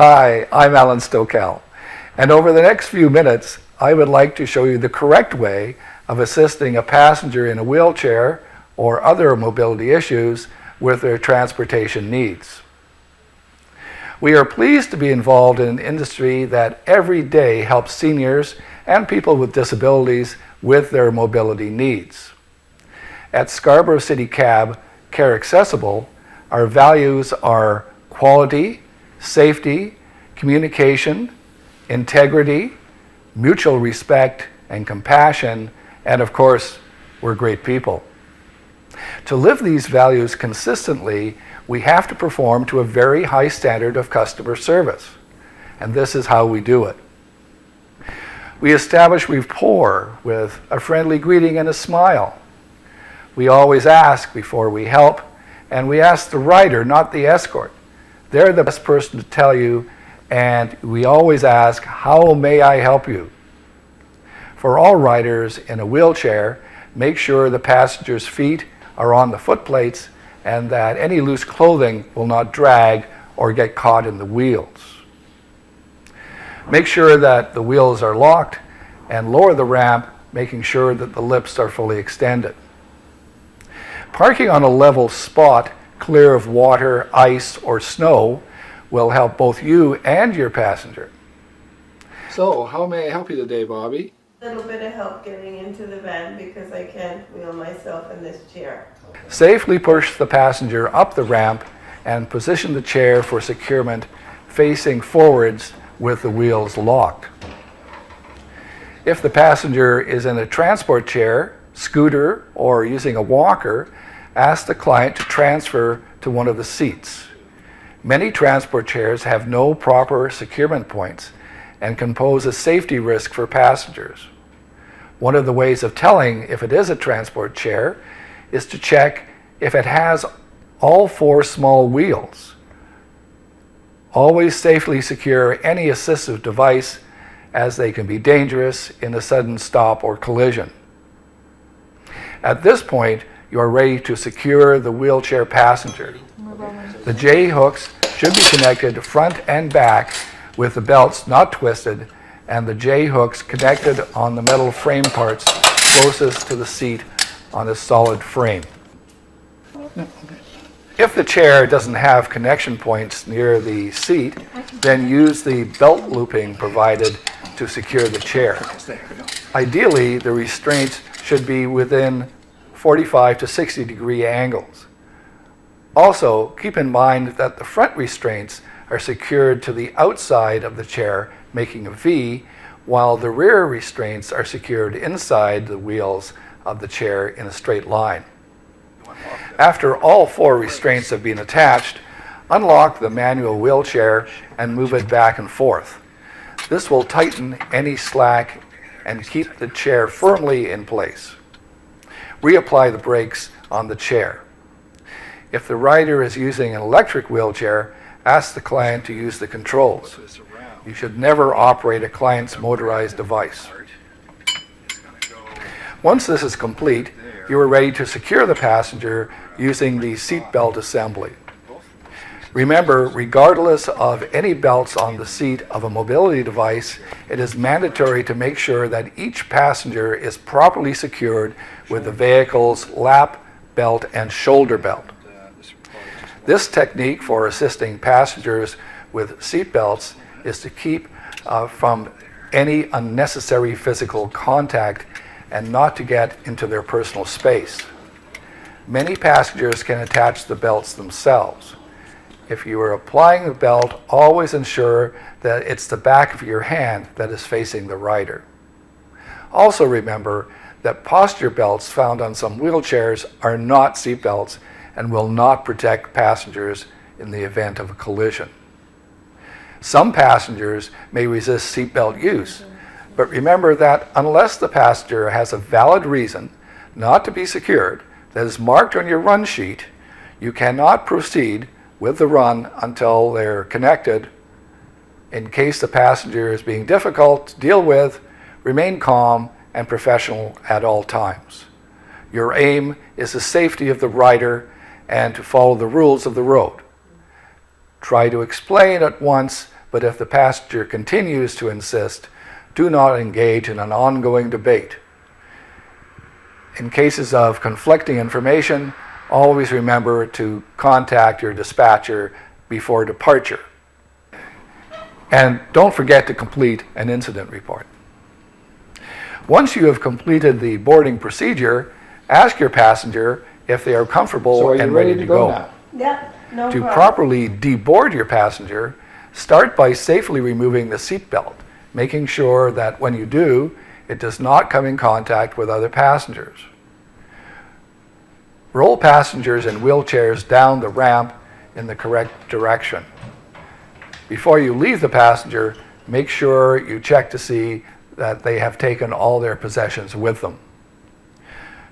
Hi, I'm Alan Stokel, and over the next few minutes, I would like to show you the correct way of assisting a passenger in a wheelchair or other mobility issues with their transportation needs. We are pleased to be involved in an industry that every day helps seniors and people with disabilities with their mobility needs. At Scarborough City Cab Care Accessible, our values are quality, safety, communication, integrity, mutual respect, and compassion, and of course, we're great people. To live these values consistently, we have to perform to a very high standard of customer service, and this is how we do it. We establish rapport with a friendly greeting and a smile. We always ask before we help, and we ask the rider, not the escort. They're the best person to tell you, and we always ask, how may I help you? For all riders in a wheelchair, make sure the passenger's feet are on the foot plates and that any loose clothing will not drag or get caught in the wheels. Make sure that the wheels are locked and lower the ramp, making sure that the lips are fully extended. Parking on a level spot clear of water, ice, or snow will help both you and your passenger. So, how may I help you today, Bobby? A little bit of help getting into the van because I can't wheel myself in this chair. Safely push the passenger up the ramp and position the chair for securement facing forwards with the wheels locked. If the passenger is in a transport chair, scooter, or using a walker, ask the client to transfer to one of the seats. Many transport chairs have no proper securement points and can pose a safety risk for passengers. One of the ways of telling if it is a transport chair is to check if it has all 4 small wheels. Always safely secure any assistive device as they can be dangerous in a sudden stop or collision. At this point, you are ready to secure the wheelchair passenger. The J hooks should be connected front and back with the belts not twisted and the J hooks connected on the metal frame parts closest to the seat on a solid frame. If the chair doesn't have connection points near the seat, then use the belt looping provided to secure the chair. Ideally, the restraints should be within 45 to 60 degree angles. Also, keep in mind that the front restraints are secured to the outside of the chair, making a V, while the rear restraints are secured inside the wheels of the chair in a straight line. After all 4 restraints have been attached, unlock the manual wheelchair and move it back and forth. This will tighten any slack and keep the chair firmly in place. Reapply the brakes on the chair. If the rider is using an electric wheelchair, ask the client to use the controls. You should never operate a client's motorized device. Once this is complete, you are ready to secure the passenger using the seatbelt assembly. Remember, regardless of any belts on the seat of a mobility device, it is mandatory to make sure that each passenger is properly secured with the vehicle's lap belt and shoulder belt. This technique for assisting passengers with seat belts is to keep from any unnecessary physical contact and not to get into their personal space. Many passengers can attach the belts themselves. If you are applying the belt, always ensure that it's the back of your hand that is facing the rider. Also remember that posture belts found on some wheelchairs are not seat belts and will not protect passengers in the event of a collision. Some passengers may resist seatbelt use, but remember that unless the passenger has a valid reason not to be secured that is marked on your run sheet, you cannot proceed with the run until they're connected. In case the passenger is being difficult to deal with, remain calm and professional at all times. Your aim is the safety of the rider and to follow the rules of the road. Try to explain at once but if the passenger continues to insist, do not engage in an ongoing debate. In cases of conflicting information, always remember to contact your dispatcher before departure. And don't forget to complete an incident report. Once you have completed the boarding procedure, ask your passenger if they are comfortable So are you and ready to go now? Yep, no To problem. properly deboard your passenger, start by safely removing the seatbelt, making sure that when you do, it does not come in contact with other passengers. Roll passengers in wheelchairs down the ramp in the correct direction. Before you leave the passenger, make sure you check to see that they have taken all their possessions with them.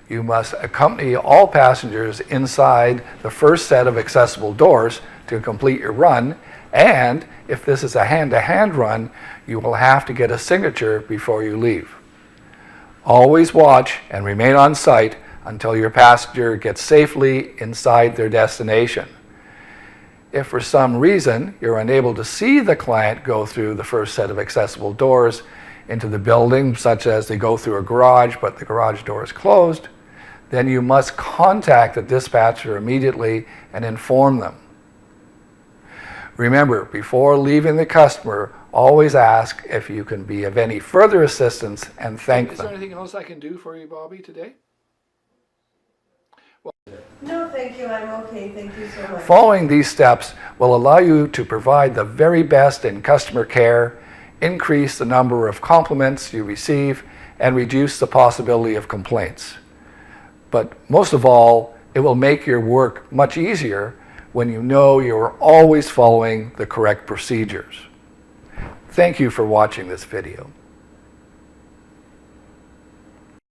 You must accompany all passengers inside the first set of accessible doors to complete your run, and if this is a hand-to-hand run, you will have to get a signature before you leave. Always watch and remain on site until your passenger gets safely inside their destination. If for some reason you're unable to see the client go through the first set of accessible doors into the building, such as they go through a garage but the garage door is closed, then you must contact the dispatcher immediately and inform them. Remember, before leaving the customer, always ask if you can be of any further assistance and thank them. Is there anything else I can do for you, Bobby, today? No, thank you, I'm okay, thank you so much. Following these steps will allow you to provide the very best in customer care, increase the number of compliments you receive, and reduce the possibility of complaints. But most of all, it will make your work much easier when you know you are always following the correct procedures. Thank you for watching this video.